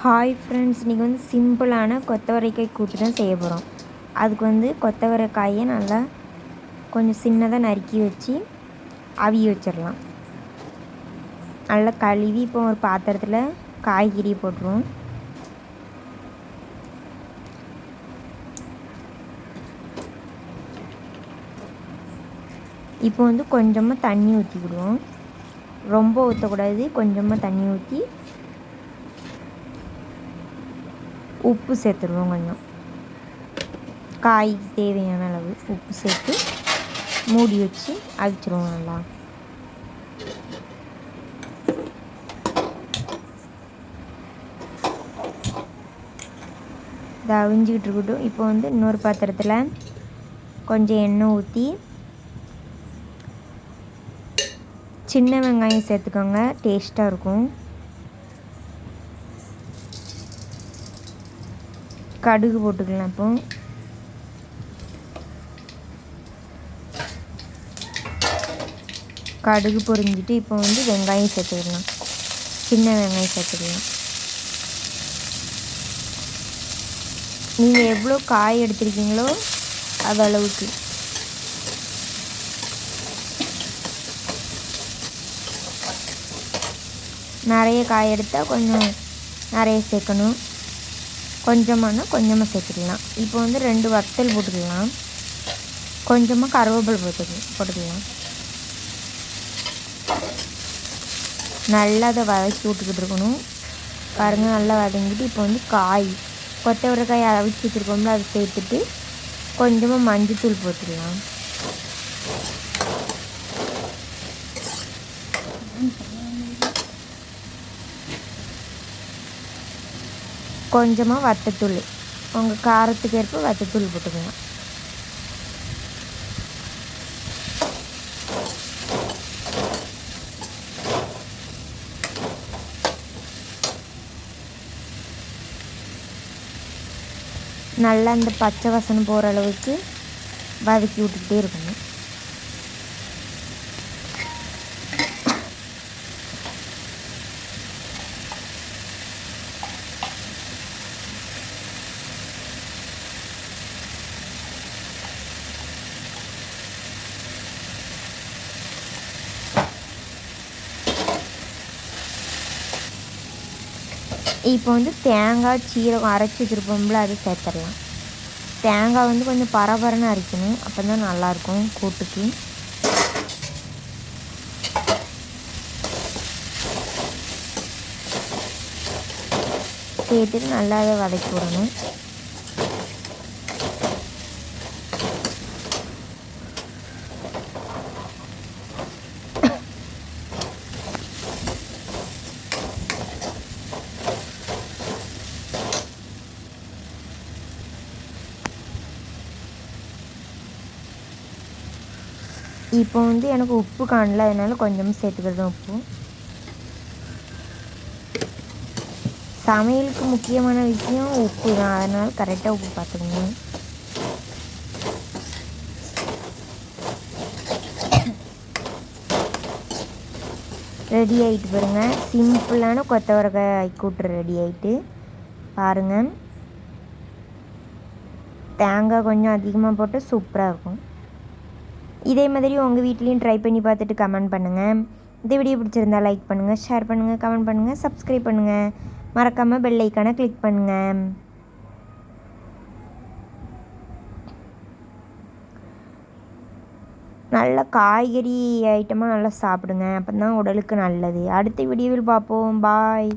Hi friends, இன்றைக்கி வந்து சிம்பிளான கொத்தவரைக்காய் கூட்டு தான் செய்ய போகிறோம். அதுக்கு கொத்தவரைக்காயை நல்லா கொஞ்சம் சின்னதாக நறுக்கி வச்சு அவிய வச்சிடலாம். நல்லா கழுவி இப்போ ஒரு பாத்திரத்தில் காய்கறி போட்டுருவோம். இப்போ கொஞ்சமாக தண்ணி ஊற்றிக்கிடுவோம். ரொம்ப ஊற்றக்கூடாது, கொஞ்சமாக தண்ணி ஊற்றி உப்பு சேர்த்துருவோம். கொஞ்சம் காய்க்கு தேவையான அளவு உப்பு சேர்த்து மூடி வச்சு அவிச்சிருவோம். நல்லா இதை அவிஞ்சிக்கிட்டு இருக்கட்டும். இப்போ இன்னொரு பாத்திரத்தில் கொஞ்சம் எண்ணெய் ஊற்றி சின்ன வெங்காயம் சேர்த்துக்கோங்க, டேஸ்ட்டாக இருக்கும். கடுகு போட்டுக்கலாம். இப்போ கடுகு பொரிஞ்சிட்டு இப்போ வெங்காயம் சேர்த்துக்கலாம். சின்ன வெங்காயம் சேர்த்துக்கலாம். நீங்கள் எவ்வளோ காய் எடுத்துருக்கீங்களோ அது அளவுக்கு. நிறைய காய் எடுத்தால் கொஞ்சம் நிறைய சேர்க்கணும், கொஞ்சமாக சேர்த்துக்கலாம். இப்போ 2 வத்தல் போட்டுக்கலாம், கொஞ்சமாக கருவேப்பிலை போட்டுக்கலாம். நல்லா அதை வதக்கி விட்டுக்கிட்டு இருக்கணும். பாருங்கள், நல்லா வதங்கிட்டு இப்போ காய் கொத்தவரைக்காய் அவிச்சு வச்சுருக்கோம்ல, அதை சேர்த்துட்டு கொஞ்சமாக மஞ்சத்தூள் போட்டுக்கலாம். கொஞ்சமாக வத்தத்தூள், உங்கள் காரத்துக்கு ஏற்ப வத்தத்தூள் போட்டுக்கலாம். நல்லா அந்த பச்சை வாசனை போகிற அளவுக்கு வதக்கி விட்டுக்கிட்டே இருக்கணும். இப்போ தேங்காய் சீரகம் அரைச்சி வச்சுருப்போம்ல, அது சேர்த்துடலாம். தேங்காய் கொஞ்சம் பரபரன்னு அரைக்கணும், அப்போ தான் நல்லாயிருக்கும் கூட்டுக்கு. சேர்த்துட்டு நல்லா அதை வதக்கி விடணும். இப்போ எனக்கு உப்பு காணல, அதனால கொஞ்சமாக சேர்த்துக்கிறது உப்பு. சமையலுக்கு முக்கியமான விஷயம் உப்பு தான், அதனால் கரெக்டாக உப்பு பார்த்துக்கணும். ரெடி ஆகிட்டு பாருங்கள், சிம்பிளான கொத்தவரைக்காய் கூட்டு ரெடி ஆகிட்டு பாருங்கள். தேங்காய் கொஞ்சம் அதிகமாக போட்டு சூப்பராக இருக்கும். இதே மாதிரி உங்கள் வீட்லேயும் ட்ரை பண்ணி பார்த்துட்டு கமெண்ட் பண்ணுங்கள். இந்த வீடியோ பிடிச்சிருந்தா லைக் பண்ணுங்கள், ஷேர் பண்ணுங்கள், கமெண்ட் பண்ணுங்கள், சப்ஸ்கிரைப் பண்ணுங்கள். மறக்காமல் பெல் ஐக்கானை கிளிக் பண்ணுங்கள். நல்ல காய்கறி ஐட்டமாக நல்லா சாப்பிடுங்க, அப்போ தான் உடலுக்கு நல்லது. அடுத்த வீடியோவில் பார்ப்போம். பாய்.